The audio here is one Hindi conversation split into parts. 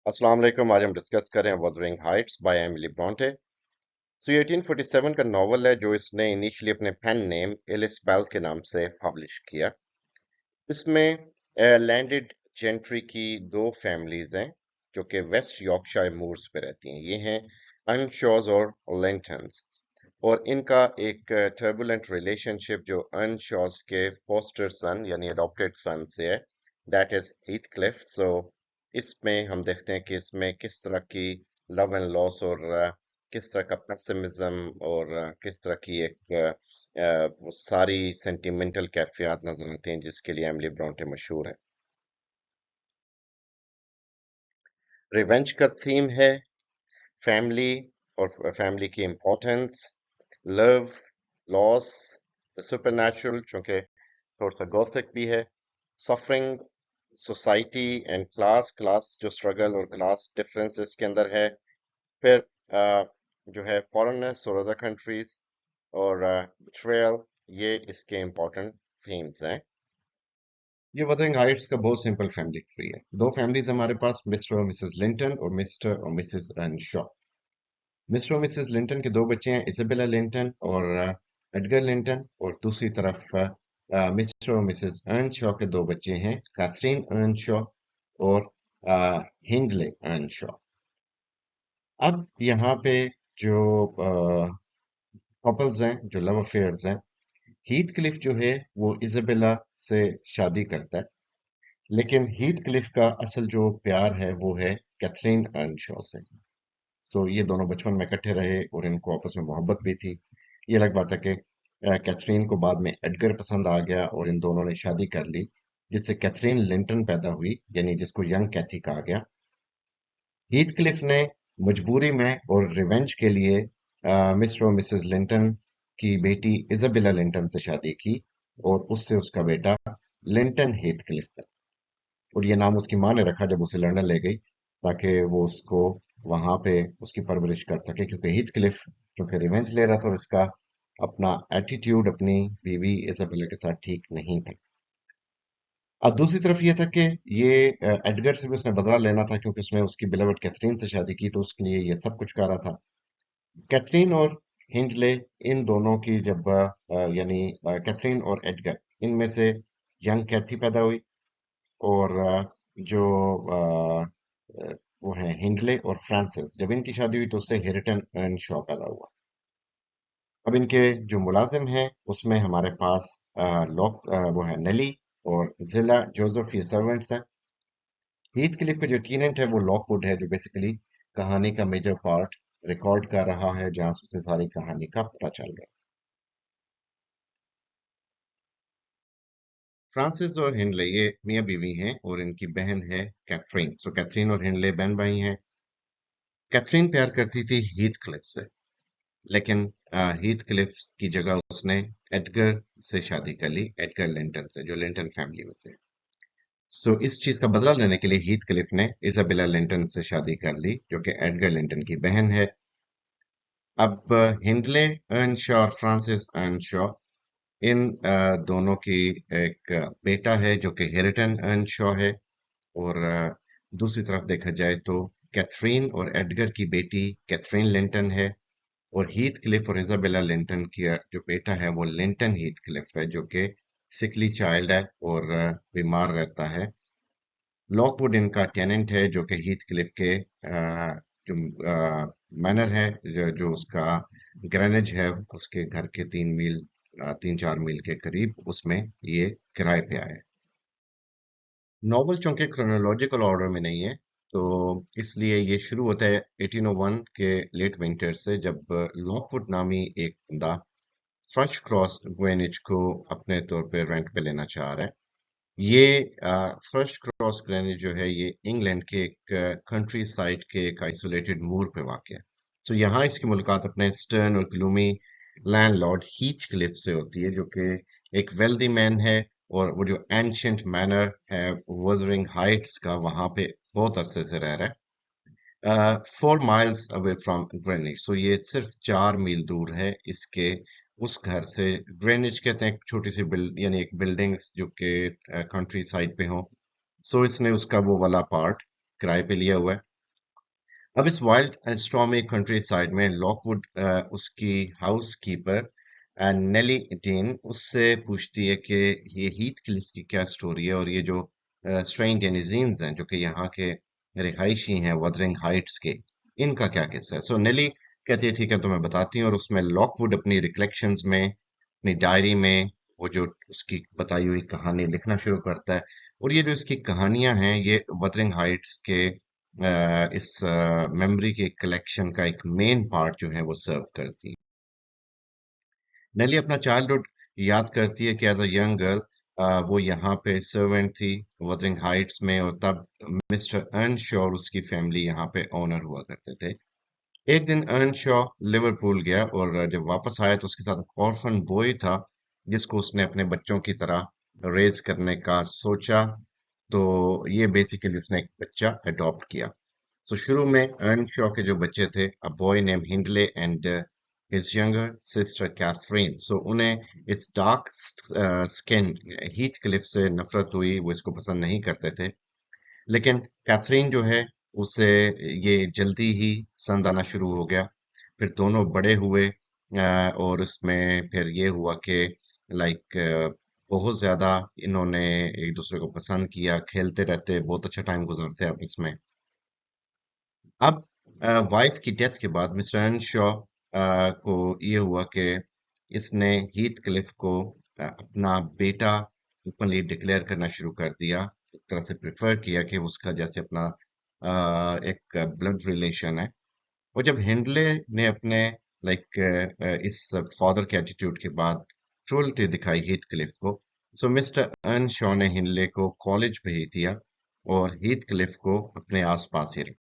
अस्सलाम वालेकुम। आज हम डिस्कस करें Wuthering Heights by Emily Bronte. ये 1847 का नॉवल है जो इसने इनिशियली अपने पेन नेम एलिस बेल के नाम से पब्लिश किया। इसमें लैंडेड जेंट्री की दो फैमिलीज हैं जो कि वेस्ट यॉर्कशायर मूर्स पे रहती हैं। ये हैं अनशॉज और लिंटन्स, और इनका एक टर्बुलेंट रिलेशनशिप जो अनशॉज के फोस्टर सन यानी अडॉप्टेड सन से है, दैट इज हीथक्लिफ। इसमें हम देखते हैं कि इसमें किस तरह की लव एंड लॉस और किस तरह का पेसिमिज्म और किस तरह की एक वो सारी सेंटिमेंटल कैफियत नजर आते हैं जिसके लिए एमिली ब्रॉन्टे मशहूर है। रिवेंज का थीम है फैमिली और फैमिली की importance, love, loss, the supernatural चूंकि थोड़ा सा गॉथिक भी है, सफरिंग, सोसाइटी एंड क्लास जो स्ट्रगल और क्लास डिफरेंस इसके अंदर है। फिर जो है फॉरेननेस और अदर कंट्रीज और बिट्रेयल, ये इसके इम्पोर्टेंट थीम्स हैं। ये वुथरिंग हाइट्स का बहुत सिंपल फैमिली ट्री है। दो फैमिलीज हमारे पास, मिस्टर और मिसेस लिंटन और मिस्टर और मिसेस अर्नशॉ। मिस्टर और मिसेस लिंटन के दो बच्चे हैं, इजाबेला लिंटन और एडगर लिंटन, और दूसरी तरफ मिस्टर और मिसेस अर्नशॉ के दो बच्चे हैं, कैथरीन अर्नशॉ और हिंडले अर्नशॉ। अब यहाँ पे जो कपल्स हैं, जो लव अफेयर्स हैं, हीथ क्लिफ जो है वो इजाबेला से शादी करता है, लेकिन हीथ क्लिफ का असल जो प्यार है वो है कैथरीन अर्नशॉ से। ये दोनों बचपन में इकट्ठे रहे और इनको आपस में मोहब्बत भी थी। ये अलग बात है कि कैथरीन को बाद में एडगर पसंद आ गया और इन दोनों ने शादी कर ली, जिससे कैथरीन लिंटन पैदा हुई, यानी जिसको यंग कैथी कहा गया। हीथक्लिफ ने मजबूरी में और रिवेंज के लिए मिस्टर और मिसेस लिंटन की बेटी इजाबेला लिंटन से शादी की और उससे उसका बेटा लिंटन हीथक्लिफ था। और ये नाम उसकी माँ ने रखा जब उसे लंदन ले गई, ताकि वो उसको वहां पे उसकी परवरिश कर सके, क्योंकि हीथक्लिफ क्योंकि रिवेंज ले रहा था और इसका अपना एटीट्यूड अपनी बीवी इजाबेला के साथ ठीक नहीं था। अब दूसरी तरफ ये था कि ये एडगर से भी उसने बदला लेना था, क्योंकि उसने उसकी बिलवड कैथरीन से शादी की, तो उसके लिए ये सब कुछ कर रहा था। कैथरीन और हिंडले, इन दोनों की जब यानी कैथरीन और एडगर, इनमें से यंग कैथी पैदा हुई, और जो अ, वो है हिंडले और फ्रांसिस, जब इनकी शादी हुई तो उससे हेरिटन एंड शॉ पैदा हुआ। अब इनके जो मुलाजिम हैं उसमें हमारे पास वो है नेली और जिला जोसेफ, ये सर्वेंट्स हैं। हीथ क्लिफ का जो टीनेंट है वो लॉकवुड है, जो बेसिकली कहानी का मेजर पार्ट रिकॉर्ड कर रहा है, जहां से उसे सारी कहानी का पता चल रहा है। फ्रांसिस और हिंडले ये मियाँ बीवी हैं और इनकी बहन है कैथरीन। कैथरीन और हिंडले बहन भाई हैं। कैथरीन प्यार करती थी हीथ क्लिफ से, लेकिन हीथ क्लिफ की जगह उसने एडगर से शादी कर ली, एडगर लिंटन से, जो लिंटन फैमिली में से। इस चीज का बदला लेने के लिए हीथ क्लिफ ने इजाबेला लिंटन से शादी कर ली, जो कि एडगर लिंटन की बहन है। अब हिंडले अर्नशॉ और फ्रांसिस अर्नशॉ, इन दोनों की एक बेटा है जो कि हेरिटन अर्नशॉ है, और दूसरी तरफ देखा जाए तो कैथरीन और एडगर की बेटी कैथरीन लिंटन है, और हीथ क्लिफ और इजाबेला लिंटन की जो बेटा है वो लिंटन हीथ क्लिफ है, जो कि सिकली चाइल्ड है और बीमार रहता है। लॉकवुड इनका टेनेंट है, जो कि हीथ क्लिफ के जो मैनर है, जो उसका ग्रेनेज है, उसके घर के 3 मील 3-4 मील के करीब, उसमें ये किराए पे आया है। नॉवल चूंकि क्रोनोलॉजिकल ऑर्डर में नहीं है, तो इसलिए ये शुरू होता है 1801 के लेट विंटर से, जब लॉकवुड नामी एक बंदा फ्रश क्रॉस ग्वेनिच को अपने तौर पे रेंट पे लेना चाह रहा है। ये फर्स्ट क्रॉस ग्रेनिज जो है ये इंग्लैंड के एक कंट्री साइड के एक आइसोलेटेड मूर पे वाक़ है। यहाँ इसकी मुलाकात अपने स्टर्न और ग्लूमी लैंडलॉर्ड हीच क्लिफ से होती है, जो कि एक वेल्दी मैन है, और वो जो एंशियंट मैनर है वुथरिंग हाइट्स का, वहां पे बहुत अरसे से रह रहा है, 4 माइल्स अवे फ्रॉम ग्रेनिच। ये सिर्फ 4 मील दूर है इसके उस घर से। ग्रेनिच कहते हैं एक छोटी सी बिल्ड, यानी एक बिल्डिंग्स जो कि कंट्री साइड पे हो। इसने उसका वो वाला पार्ट किराए पे लिया हुआ है। अब इस वाइल्ड स्टॉर्मी कंट्री साइड में लॉकवुड उसकी हाउस कीपर नेली डीन उससे पूछती है कि ये हीथ क्लिफ की क्या स्टोरी है, और ये जो स्ट्रेंज डेनिजीन्स हैं जो कि यहाँ के रिहायशी हैं वदरिंग हाइट्स के, इनका क्या किस्सा है। सो नेली कहती है ठीक है तो मैं बताती हूँ, और उसमें लॉकवुड अपनी रिकलेक्शंस में, अपनी डायरी में वो जो उसकी बताई हुई कहानी लिखना शुरू करता है। और ये जो इसकी कहानियां हैं ये वदरिंग हाइट्स के इस मेमोरी के कलेक्शन का एक मेन पार्ट जो है वो सर्व करती है। नेली अपना चाइल्डहुड याद करती है कि एज अ यंग गर्ल वो यहाँ पे सर्वेंट थी वदरिंग हाइट्स में, और तब मिस्टर अर्नशॉ और उसकी फैमिली यहाँ पे ओनर हुआ करते थे। एक दिन अर्नशॉ लिवरपूल गया, और जब वापस आया तो उसके साथ ऑर्फन बॉय था जिसको उसने अपने बच्चों की तरह रेज करने का सोचा। तो ये बेसिकली उसने एक बच्चा अडॉप्ट किया। सो शुरू में अर्नशॉ के जो बच्चे थे, a boy name Hindley and his younger sister Catherine, so उन्हें इस डार्क स्किन हीथ क्लिफ से नफरत हुई, वो इसको पसंद नहीं करते थे। लेकिन कैथरीन जो है उसे ये जल्दी ही पसंद आना शुरू हो गया। फिर दोनों बड़े हुए, और उसमें फिर ये हुआ कि लाइक बहुत ज्यादा इन्होंने एक दूसरे को पसंद किया, खेलते रहते, बहुत अच्छा टाइम गुजारते आपस में। अब वाइफ की डेथ के बाद मिस्टर एनशॉ को ये हुआ कि इसने हीथ क्लिफ को अपना बेटा ओपनली डिक्लेयर करना शुरू कर दिया, एक तरह से प्रेफर किया कि उसका जैसे अपना एक ब्लड रिलेशन है। और जब हिंडले ने अपने लाइक इस फादर के एटीट्यूड के बाद क्रूरटी दिखाई हीथ क्लिफ को, सो मिस्टर एनशॉ ने हिंडले को कॉलेज भेज दिया और हीथ क्लिफ को अपने आसपास ही रखा।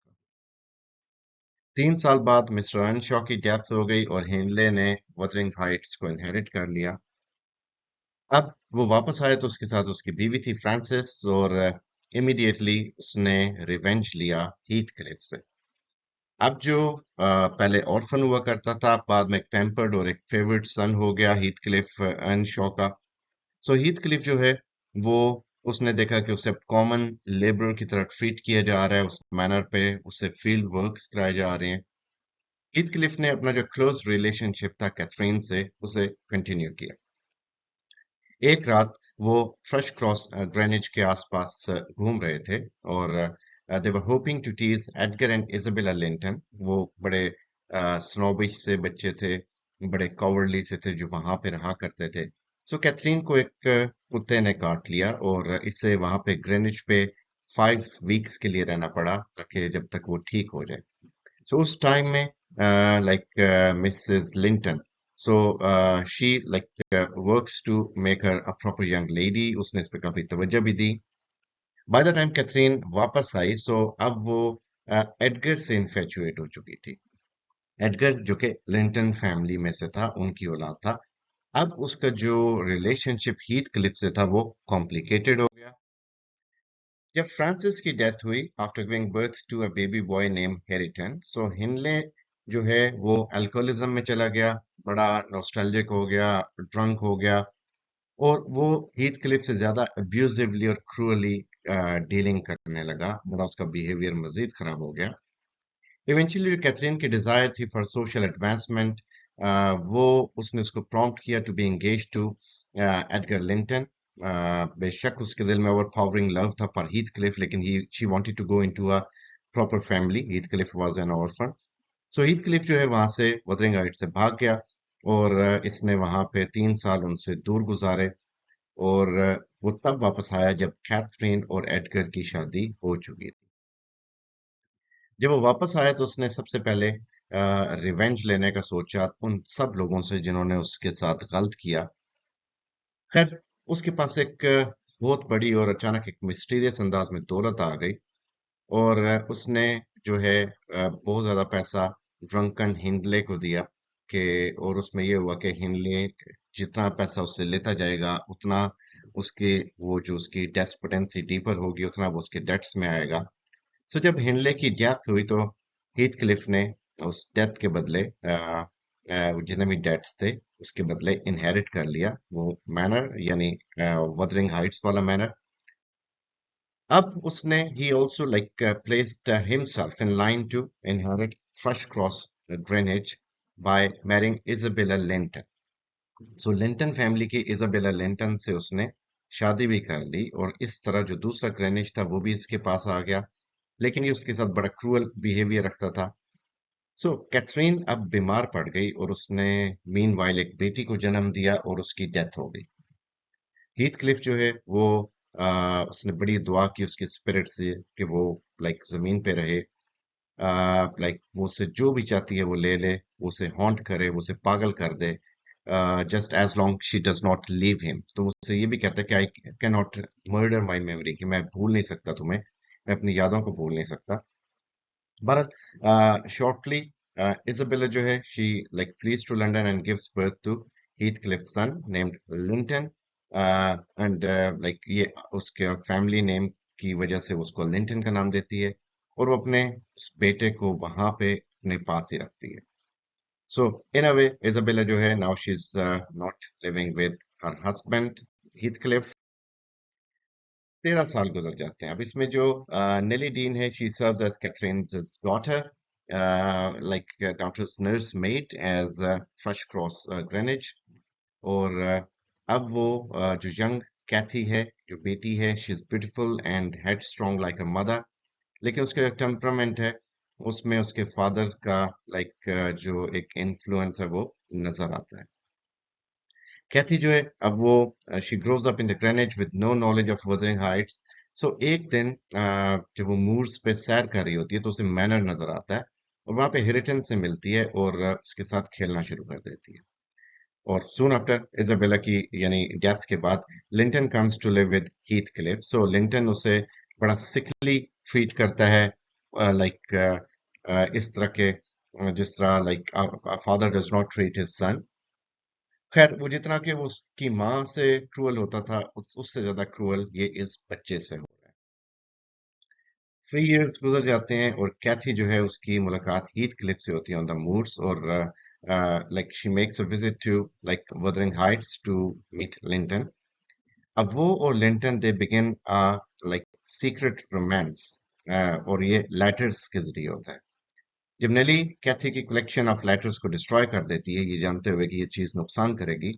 3 साल बाद मिस्टर अर्नशॉ की डेथ हो गई और हेनले ने वुथरिंग हाइट्स को इनहेरिट कर लिया। अब वो वापस आया तो उसके साथ उसकी बीवी थी फ्रांसिस, और इमीडिएटली उसने रिवेंज लिया हीथ क्लिफ से। अब जो पहले ऑर्फन हुआ करता था, बाद में एक पैम्पर्ड और एक फेवरेट सन हो गया हीथ क्लिफ अर्नशॉ का। सो हीथ क्लिफ जो है वो, उसने देखा कि उसे कॉमन लेबरर की तरह ट्रीट किया जा रहा है, उस मैनर पे उसे फील्ड वर्क्स कराए जा रहे हैं। हीथक्लिफ ने अपना जो क्लोज रिलेशनशिप था कैथरीन से उसे कंटिन्यू किया। एक रात वो फ्रेश क्रॉस ग्रेनिच के आसपास घूम रहे थे, और they were hoping to tease Edgar and Isabella Linton. वो बड़े स्नोबिश से बच्चे थे, बड़े कॉवर्डली से थे जो वहां पे रहा करते थे। सो कैथरीन को एक कुत्ते ने काट लिया, और इसे वहां पे ग्रेनिच पे 5 वीक्स के लिए रहना पड़ा ताकि जब तक वो ठीक हो जाए। So उस टाइम में like Mrs. Linton, so she like works to make her a proper young lady. उसने इस पे काफी तवज्जो भी दी। By the time कैथरीन वापस आई, so अब वो एडगर से इन्फेचुएट हो चुकी थी। एडगर जो कि लिंटन फैमिली में से था, उनकी औलाद था। अब उसका जो रिलेशनशिप हीथ क्लिफ से था वो कॉम्प्लिकेटेड हो गया। जब फ्रांसिस की डेथ हुई after giving birth to a baby boy name Hareton, so Hindley जो है वो अल्कोहलिज्म में चला गया, बड़ा नॉस्टैल्जिक हो गया, ड्रंक हो गया, और वो हीथ क्लिफ से ज्यादा अब्यूजिवली और क्रूअली डीलिंग करने लगा, बड़ा उसका बिहेवियर मजीद खराब हो गया। इवेंचुअली कैथरीन की डिजायर थी फॉर सोशल एडवांसमेंट, वो उसने उसको प्रॉम्प्ट किया to be engage to Edgar Linton. बेशक उसके दिल में ओवर पावरिंग लव था फॉर हीथ क्लिफ, लेकिन he she wanted to go into a proper family. Heathcliff was an orphan. So Heathcliff जो है वहां से वुथरिंग हाइट्स से भाग गया, और इसने वहां पे 3 साल उनसे दूर गुजारे, और वो तब वापस आया जब कैथरीन और एडगर की शादी हो चुकी थी। जब वो वापस आया तो उसने सबसे पहले रिवेंज लेने का सोचा उन सब लोगों से जिन्होंने उसके साथ गलत किया। खैर, उसके पास एक बहुत बड़ी और अचानक एक मिस्टीरियस अंदाज में दौलत आ गई, और उसने जो है बहुत ज्यादा पैसा ड्रंकन हिंडले को दिया कि, और उसमें ये हुआ कि हिंडले जितना पैसा उससे लेता जाएगा उतना उसके, वो जो उसकी डेस्पोटेंसी डीपर होगी उतना वो उसके डेट्स में आएगा। सो जब हिनले की डेथ हुई तो हीथ क्लिफ ने उस डेथ के बदले जितने भी डेट्स थे उसके बदले इनहेरिट कर लिया वो मैनर, यानी वदरिंग हाइट्स वाला मैनर। 2 साल बाद मिस्टर अर्नशॉ की डेथ हुई, और 2 साल बाद मिस्टर अर्नशॉ की वाइफ की डेथ हुई। 2 साल बाद मिस्टर अर्नशॉ की वाइफ की डेथ हुई, और 2 साल बाद मिस्टर अर्नशॉ की वाइफ की डेथ हुई। वदरिंग हाइट्स वाला मैनर अब उसने he also like placed himself in line to inherit Thrushcross Greenwich by marrying Isabella Linton. So Linton family की इजाबेला लिंटन से उसने शादी भी कर ली और इस तरह जो दूसरा ग्रेनिश था वो भी इसके पास आ गया, लेकिन ये उसके साथ बड़ा क्रूअल बिहेवियर रखता था। सो कैथरीन अब बीमार पड़ गई और उसने मीनवाइल एक बेटी को जन्म दिया और उसकी डेथ हो गई। हीथ क्लिफ जो है वो उसने बड़ी दुआ की उसकी स्पिरिट से कि वो लाइक जमीन पे रहे, लाइक वो उससे जो भी चाहती है वो ले ले, वो उसे हॉन्ट करे, वो उसे पागल कर दे, just as long she does not leave him. तो वो उससे ये भी कहता है कि I can not murder my memory, कि मैं भूल नहीं सकता तुम्हें, मैं अपनी यादों को भूल नहीं सकता। बहरहाल शॉर्टली इजाबेला जो है she like flees to London and gives birth to Heathcliff son named Linton, and like ये उसके फैमिली नेम की वजह से उसको लिंटन का नाम देती है और वो अपने उस बेटे को वहां पे अपने पास ही रखती है। सो इन अ वे इजाबेला जो है now she is not living with her husband Heathcliff. 13 साल गुजर जाते हैं। अब इसमें जो नेली डीन है she serves as Catherine's daughter, like doctors nurse maid as Thrushcross Grange. और अब वो जो यंग कैथी है, जो बेटी है, she is beautiful and head strong like a mother, लेकिन उसका जो टेम्परामेंट है उसमें उसके फादर का लाइक जो एक इन्फ्लुएंस है वो नजर आता है। कैथी जो है अब वो she grows up in the Grange with no knowledge of Wuthering Heights. सो एक दिन जब वो मूर्स पे सैर कर रही होती है तो उसे मैनर नजर आता है और वहां पे हेरिटेंस से मिलती है और उसके साथ खेलना शुरू कर देती है। और सून आफ्टर इजाबेला की यानी डेथ के बाद Linton comes to live with Heathcliff. So Linton उसे बड़ा सिकली ट्रीट करता है, लाइक इस तरह के जिस तरह like father does not treat his son. खैर वो जितना कि वो उसकी माँ से क्रूअल होता था उससे ज्यादा क्रूअल ये इस बच्चे से हो रहा है। 3 इयर्स गुजर जाते हैं और कैथी जो है उसकी मुलाकात हीथ क्लिफ से होती है ऑन द मूड्स, और like she makes a visit to like Wuthering Heights to meet Linton. अब वो और Linton they begin like secret romance, और ये लेटर्स के जरिए होता है। जब नेली कैथी की कलेक्शन ऑफ लेटर्स को डिस्ट्रॉय कर देती है ये जानते हुए कि ये चीज नुकसान करेगी,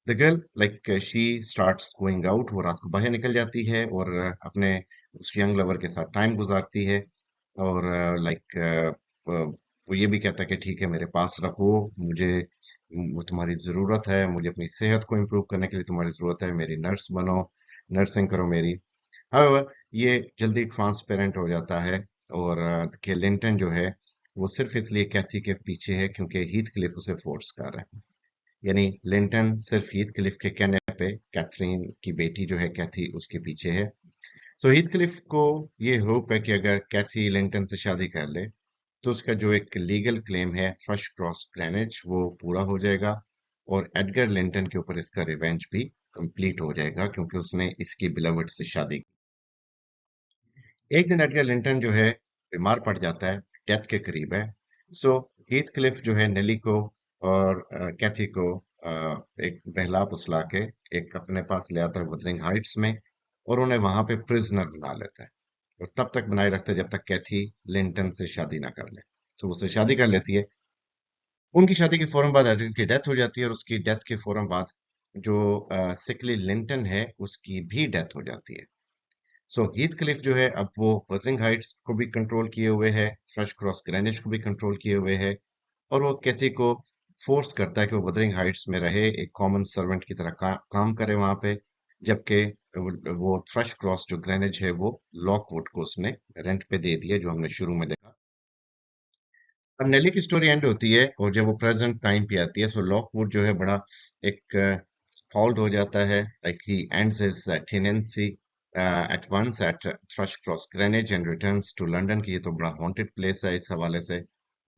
the girl like she starts going out, वो रात को बाहर निकल जाती है और अपने उस यंग लवर के साथ टाइम गुजारती है। और लाइक वो ये भी कहता है कि ठीक है मेरे पास रहो, मुझे वो तुम्हारी ज़रूरत है, मुझे अपनी सेहत को इम्प्रूव करने के लिए तुम्हारी ज़रूरत है, मेरी नर्स बनो, नर्सिंग करो मेरी। हाउएवर ये जल्दी ट्रांसपेरेंट हो जाता है और कि लिंटन जो है वो सिर्फ इसलिए कैथी के पीछे है क्योंकि हीथ क्लिफ उसे फोर्स कर रहा है। यानी लिंटन सिर्फ हीथ क्लिफ के कहने पे कैथरीन की बेटी जो है कैथी उसके पीछे है। सो हीथ क्लिफ को ये होप है कि अगर कैथी लिंटन से शादी कर ले तो उसका जो एक लीगल क्लेम है थ्रश क्रॉस ग्रेनिज वो पूरा हो जाएगा और एडगर लिंटन के ऊपर इसका रिवेंज भी कंप्लीट हो जाएगा क्योंकि उसने इसकी बिलवड से शादी की। एक दिन एडगर लिंटन जो है बीमार पड़ जाता है, डेथ के करीब है। सो हीथ क्लिफ जो है नेली को और कैथी को एक बहला फुसला के एक अपने पास ले आता है wuthering हाइट्स में और उन्हें वहां पे प्रिजनर बना लेता है और तब तक बनाए रखता है जब तक कैथी लिंटन से शादी ना कर ले। तो उससे शादी कर लेती है। उनकी शादी के फौरन बाद एडरिन की डेथ हो जाती है और उसकी डेथ के फौरन बाद जो सिकली लिंटन है उसकी भी डेथ हो जाती है। सो हीथ क्लिफ जो है अब वो wuthering हाइट्स को भी कंट्रोल किए हुए है, थ्रश क्रॉस ग्रेनिश को भी कंट्रोल किए हुए है और वो कैथी को फोर्स करता है कि वो wuthering हाइट्स में रहे, एक कॉमन सर्वेंट की तरह काम करे वहां पे, जबकि वो थ्रश क्रॉस जो ग्रेनिज है वो लॉकवुड को उसने रेंट पे दे दिया, जो हमने शुरू में देखा। अब नेली की स्टोरी एंड होती है और जब वो प्रेजेंट टाइम पे आती है सो लॉकवुड जो है बड़ा एक फॉल्ट हो जाता है, like he ends his tenancy at once at Thrushcross Grange and returns to London, की ये तो बड़ा हॉन्टेड प्लेस है इस हवाले से,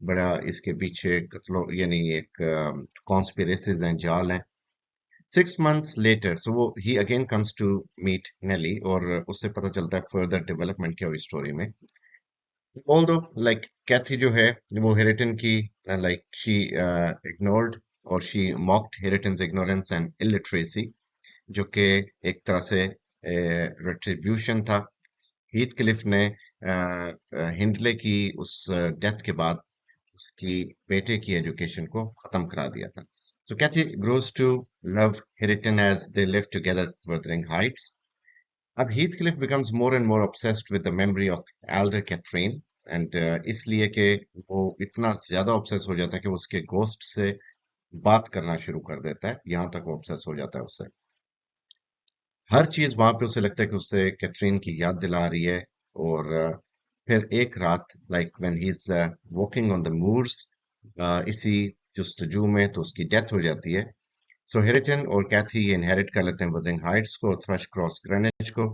बड़ा इसके पीछे कत्लो यानी एक कॉन्स्पिरेसीज हैं, जाल हैं। 6 months लेटर सो वो ही अगेन कम्स टू मीट नेली और उससे पता चलता है फर्दर डेवलपमेंट क्या हुई स्टोरी में। ऑल्दो लाइक कैथी जो है वो हेरिटन की लाइक शी इग्नोर्ड और she mocked Hareton's ignorance and illiteracy, जो कि एक तरह से रेट्रिब्यूशन था। हीथ क्लिफ ने हिंडले की उस डेथ के बाद उसकी बेटे की एजुकेशन को खत्म करा दिया था. So Kathy grows to love Harrington as they live together at Wuthering Heights. अब Heathcliff becomes more and more obsessed with the memory of elder Catherine and इसलिए कि वो इतना ज्यादा obsessed हो जाता है कि वो उसके ghost से बात करना शुरू कर देता है. यहाँ तक वो obsessed हो जाता है उससे. हर चीज वहां पे उसे लगता है कि उससे कैथरीन की याद दिला रही है. और फिर एक रात like when he is walking on the moors इसी जस्तजू में तो उसकी डेथ हो जाती है. सो हेरिटन और कैथी ये इनहेरिट कर लेते हैं वुदरिंग हाइट्स को, थ्रश क्रॉस ग्रेनिज को.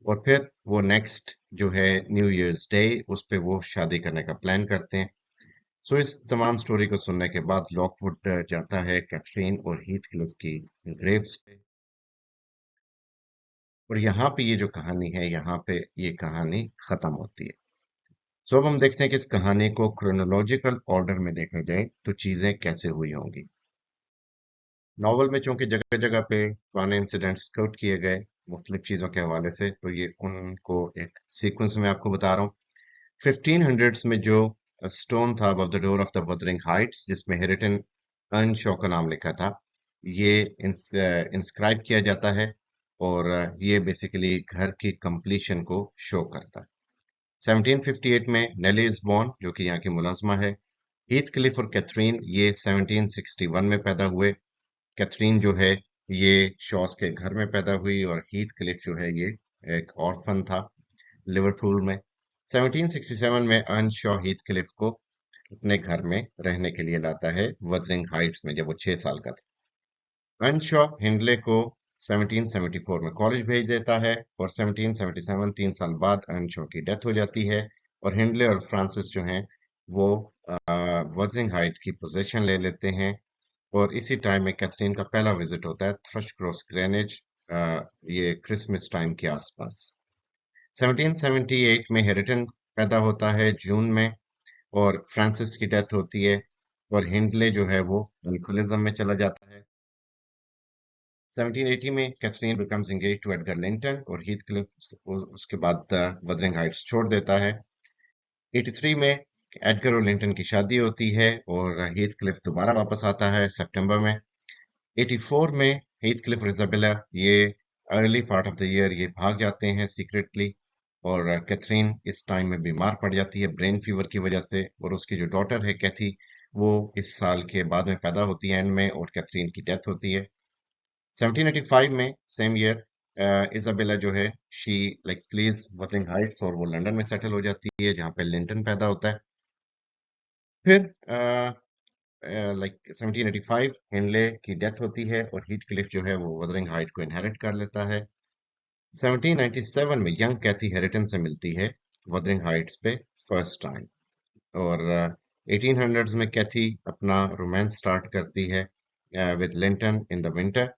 और फिर वो नेक्स्ट जो है न्यू ईयर्स डे उस पे वो शादी करने का प्लान करते हैं. सो इस तमाम स्टोरी को सुनने के बाद लॉकवुड जाता है कैथरीन और हीथ क्लिफ की ग्रेव्स पे. और यहाँ पे ये जो कहानी है यहाँ पे ये कहानी खत्म होती है. सो अब हम देखते हैं कि इस कहानी को क्रोनोलॉजिकल ऑर्डर में देखा जाए तो चीजें कैसे हुई होंगी. नॉवल में चूंकि जगह जगह पे पुराने इंसिडेंट्स कोट किए गए मुख्तलिफ चीजों के हवाले से, तो ये उनको एक सीक्वेंस में आपको बता रहा हूँ. 1500s में जो स्टोन था above the door of the Wuthering Heights जिसमें हेरिटन अर्नशॉ का नाम लिखा था, ये इंस्क्राइब किया जाता है. और ये बेसिकली घर की कंप्लीशन को शो करता है. 1758 में नेली इज बॉर्न जो कि यहाँ की मुलाजमा है. हीथ क्लिफ और कैथरीन ये 1761 में पैदा हुए. कैथरीन जो है ये शॉस के घर में पैदा हुई और हीथ क्लिफ जो है ये एक ऑर्फन था लिवरपूल में. 1767 में अर्न शॉ हीथ क्लिफ को अपने घर में रहने के लिए लाता है वदरिंग हाइट्स में जब वो 6 साल का था. अर्नशॉ हिंडले को 1774 में कॉलेज भेज देता है और 1777 3 साल बाद अर्नशॉ की डेथ हो जाती है. और हिंडले और फ्रांसिस जो हैं वो वदरिंग हाइट की पोजीशन ले लेते हैं. और इसी टाइम में कैथरीन का पहला विजिट होता है थ्रश क्रॉस ग्रेनिज, ये क्रिसमस टाइम के आसपास. 1778 में हेरिटन पैदा होता है जून में और फ्रांसिस की डेथ होती है. और हिंडले जो है वो अल्कोहलिज्म में चला जाता है. 1780 में Catherine becomes engage to Edgar Linton और हीथक्लिफ उसके बाद वदरिंग हाइट्स छोड़ देता है. 83 में एडगर और लिंटन की शादी होती है और हीथक्लिफ दोबारा वापस आता है सितंबर में. 84 में हीथक्लिफ और इजाबेला ये early part of the year ये भाग जाते हैं सीक्रेटली. और कैथरीन इस टाइम में बीमार पड़ जाती है ब्रेन फीवर की वजह से. और उसकी जो डॉटर है कैथी वो इस साल के बाद में पैदा होती है एंड में और कैथरीन की डेथ होती है. 1785 में सेम ईयर इजाबेला जो है she like fleas Wuthering Heights और वो लंदन में सेटल हो जाती है जहाँ पे लिंटन पैदा होता है. फिर लाइक 1785 हिनले की डेथ होती है और हीथ क्लिफ जो है वो वुदरिंग हाइट को इनहेरिट कर लेता है. 1797 में यंग कैथी हेरिटन से मिलती है वुदरिंग हाइट्स पे फर्स्ट टाइम. और 1800s में कैथी अपना रोमांस स्टार्ट करती है with Linton in the winter.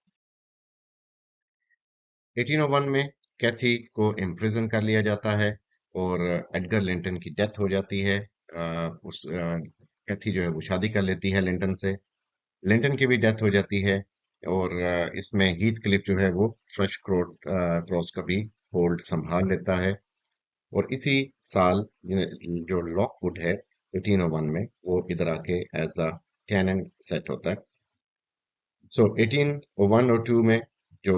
1801 में कैथी को इम्प्रिजन कर लिया जाता है और एडगर लिंटन की डेथ हो जाती है. कैथी जो है वो शादी कर लेती है लिंटन से. लिंटन की भी डेथ हो जाती है. और इसमें हीथ क्लिफ जो है वो फ्रेश क्रॉस का भी होल्ड संभाल लेता है. और इसी साल जो लॉकवुड है 1801 में वो इधर आके एज अ कैनन सेट होता है. सो 1801 और 2 में जो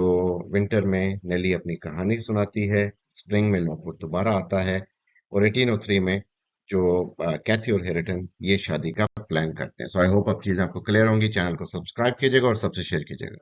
विंटर में नेली अपनी कहानी सुनाती है, स्प्रिंग में लॉकवुड दोबारा आता है. और 1803 में जो कैथी और हेरिटन ये शादी का प्लान करते हैं. सो आई होप अब चीजें आपको क्लियर होंगी. चैनल को सब्सक्राइब कीजिएगा और सबसे शेयर कीजिएगा.